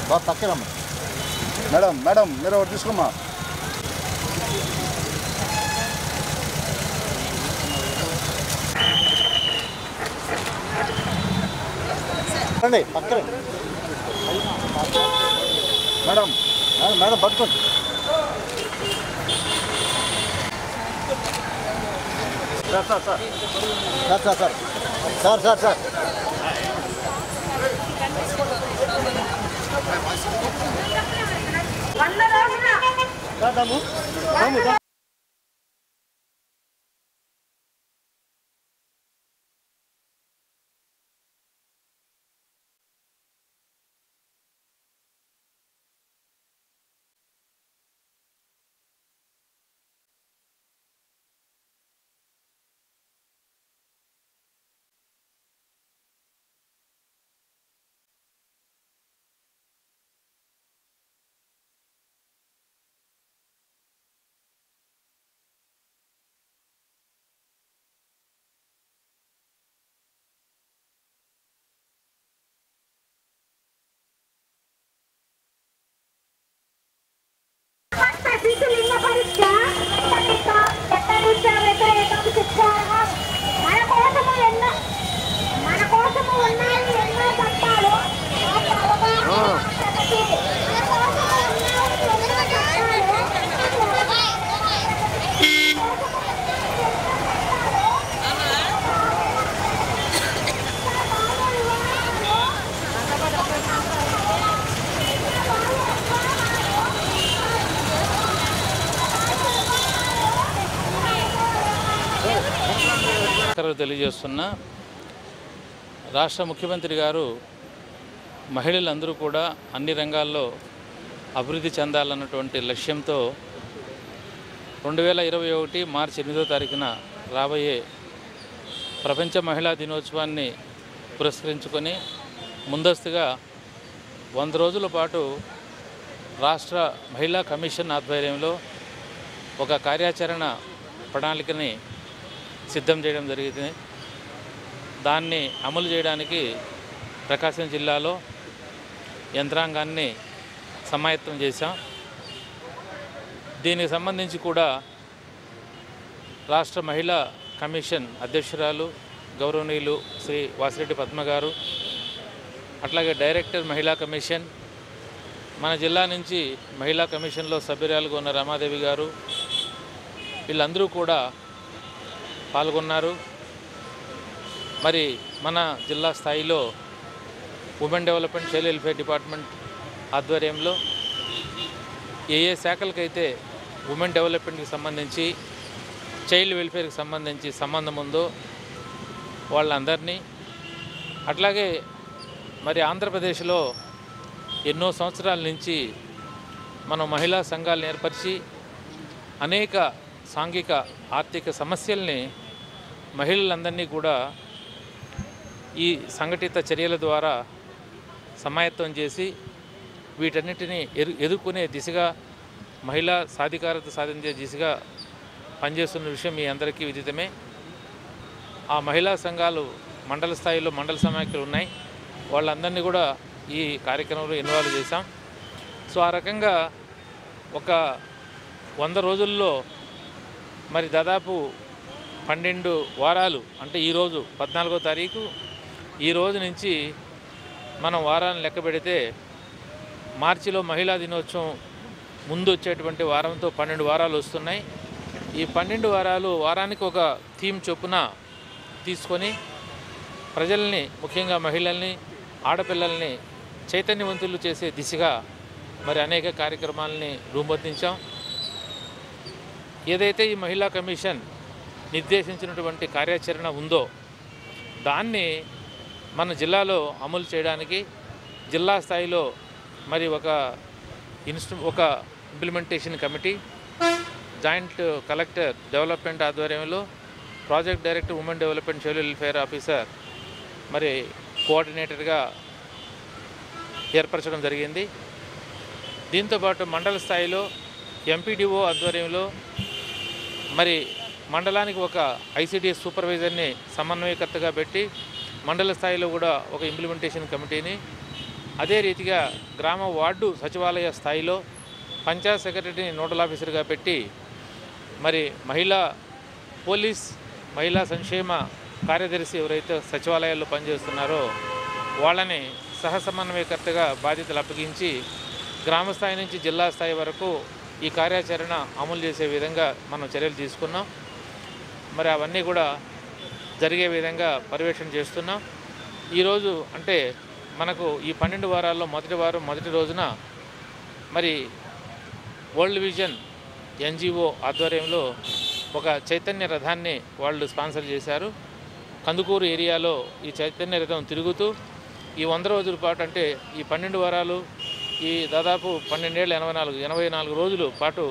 బాగా తక్కువమ్మా madam madam మీరు ఒకటి తీసుకోమ్మా రండి పక్కన మేడం మేడం పట్టుకోండి sir sir sir sir sir sir sir sir sir తెలియజేస్తున్నా రాష్ట్ర ముఖ్యమంత్రి గారు మహిళలందరూ కూడా అన్ని రంగాల్లో అభివృద్ధి చెందాలన్నటువంటి లక్ష్యంతో 2021 మార్చి 8వ తారీఖున రాబోయే ప్రపంచ మహిళా దినోత్సవాన్ని పురస్కరించుకొని ముందస్తుగా 100 రోజుల పాటు రాష్ట్ర మహిళా కమిషన్ ఆధ్వర్యంలో ఒక కార్యాచరణ ప్రణాళికని సిద్ధం చేయడం జరిగింది. దాన్ని అమలు చేయడానికి ప్రకాశం జిల్లాలో యంత్రాంగాన్ని సమాయత్తం చేశాం. దీనికి సంబంధించి కూడా రాష్ట్ర మహిళా కమిషన్ అధ్యక్షురాలు గౌరవనీయులు శ్రీ వాసిరెడ్డి పద్మ గారు, అట్లాగే డైరెక్టర్ మహిళా కమిషన్, మన జిల్లా నుంచి మహిళా కమిషన్లో సభ్యురాలుగా ఉన్న రమాదేవి గారు, వీళ్ళందరూ కూడా పాల్గొన్నారు. మరి మన జిల్లా స్థాయిలో women development child welfare department ఆధ్వర్యంలో ఏ శాఖలకైతే ఉమెన్ డెవలప్మెంట్కి సంబంధించి చైల్డ్ వెల్ఫేర్కి సంబంధించి సంబంధం ఉందో వాళ్ళందరినీ, అట్లాగే మరి ఆంధ్రప్రదేశ్లో ఎన్నో సంవత్సరాల నుంచి మనం మహిళా సంఘాలను ఏర్పరిచి అనేక సాంఘిక ఆర్థిక సమస్యల్ని మహిళలందరినీ కూడా ఈ సంఘటిత చర్యల ద్వారా సమాయత్తం చేసి వీటన్నిటిని ఎదుర్కొనే దిశగా మహిళా సాధికారత సాధించే దిశగా పనిచేస్తున్న విషయం మీ అందరికీ విదితమే. ఆ మహిళా సంఘాలు మండల స్థాయిలో మండల సమాఖ్యలు ఉన్నాయి, వాళ్ళందరినీ కూడా ఈ కార్యక్రమంలో ఇన్వాల్వ్ చేశాం. సో ఆ రకంగా ఒక 100 రోజుల్లో మరి దాదాపు 12 వారాలు, అంటే ఈరోజు 14వ తారీఖు, ఈ రోజు నుంచి మనం వారాన్ని లెక్క పెడితే మార్చిలో మహిళా దినోత్సవం ముందు వచ్చేటువంటి వారంతో 12 వారాలు వస్తున్నాయి. ఈ 12 వారాలు వారానికి ఒక థీమ్ చొప్పున తీసుకొని ప్రజల్ని, ముఖ్యంగా మహిళల్ని, ఆడపిల్లల్ని చైతన్యవంతులు చేసే దిశగా మరి అనేక కార్యక్రమాలని రూపొందించాం. ఏదైతే ఈ మహిళా కమిషన్ నిర్దేశించినటువంటి కార్యాచరణ ఉందో దాన్ని మన జిల్లాలో అమలు చేయడానికి జిల్లా స్థాయిలో మరి ఒక implementation committee, joint collector development ఆధ్వర్యంలో project director women development child welfare officer మరి కోఆర్డినేటర్గా ఏర్పరచడం జరిగింది. దీంతోపాటు మండల స్థాయిలో ఎంపీడీఓ ఆధ్వర్యంలో మరి మండలానికి ఒక ఐసిడిఎస్ సూపర్వైజర్ని సమన్వయకర్తగా పెట్టి మండల స్థాయిలో కూడా ఒక ఇంప్లిమెంటేషన్ కమిటీని, అదే రీతిగా గ్రామ వార్డు సచివాలయ స్థాయిలో పంచాయత్ సెక్రటరీని నోడల్ ఆఫీసర్గా పెట్టి మరి పోలీస్ మహిళా సంక్షేమ కార్యదర్శి ఎవరైతే సచివాలయాల్లో పనిచేస్తున్నారో వాళ్ళని సహసమన్వయకర్తగా బాధ్యతలు అప్పగించి గ్రామ స్థాయి నుంచి జిల్లా స్థాయి వరకు ఈ కార్యాచరణ అమలు చేసే విధంగా మనం చర్యలు తీసుకున్నాం. మరి అవన్నీ కూడా జరిగే విధంగా పర్యవేక్షణ చేస్తున్నాం. ఈరోజు అంటే మనకు ఈ 12 వారాల్లో మొదటి రోజున మరి వరల్డ్ విజన్ ఎన్జిఓ ఆధ్వర్యంలో ఒక చైతన్య రథాన్ని వాళ్ళు స్పాన్సర్ చేశారు. కందుకూరు ఏరియాలో ఈ చైతన్య రథం తిరుగుతూ ఈ 100 రోజుల పాటు అంటే ఈ 12 వారాలు ఈ దాదాపు 12 ఏళ్ళ 84 రోజుల పాటు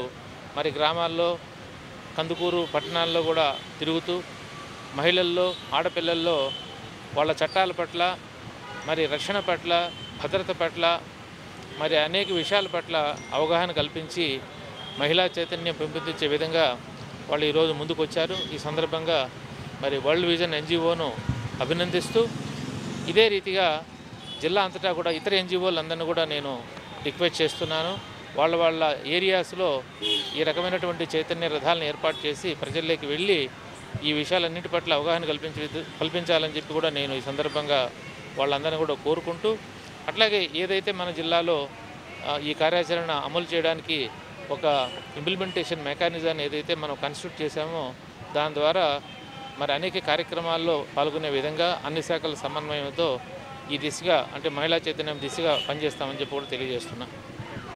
మరి గ్రామాల్లో కందుకూరు పట్టణాల్లో కూడా తిరుగుతూ మహిళల్లో ఆడపిల్లల్లో వాళ్ళ చట్టాల పట్ల మరి రక్షణ పట్ల భద్రత పట్ల మరి అనేక విషయాల పట్ల అవగాహన కల్పించి మహిళా చైతన్యం పెంపొందించే విధంగా వాళ్ళు ఈరోజు ముందుకు వచ్చారు. ఈ సందర్భంగా మరి వరల్డ్ విజన్ ఎన్జిఓను అభినందిస్తూ ఇదే రీతిగా జిల్లా అంతటా కూడా ఇతర ఎన్జిఓలందరినీ కూడా నేను రిక్వెస్ట్ చేస్తున్నాను. వాళ్ళ ఏరియాస్లో ఈ రకమైనటువంటి చైతన్య రథాలను ఏర్పాటు చేసి ప్రజల్లోకి వెళ్ళి ఈ విషయాలన్నింటి పట్ల అవగాహన కల్పించాలని చెప్పి కూడా నేను ఈ సందర్భంగా వాళ్ళందరినీ కూడా కోరుకుంటూ, అట్లాగే ఏదైతే మన జిల్లాలో ఈ కార్యాచరణ అమలు చేయడానికి ఒక ఇంప్లిమెంటేషన్ మెకానిజాన్ని ఏదైతే మనం కన్స్టిట్యూట్ చేశామో దాని ద్వారా మరి అనేక కార్యక్రమాల్లో పాల్గొనే విధంగా అన్ని శాఖల సమన్వయంతో ఈ దిశగా అంటే మహిళా చైతన్యం దిశగా పనిచేస్తామని చెప్పి కూడా తెలియజేస్తున్నా.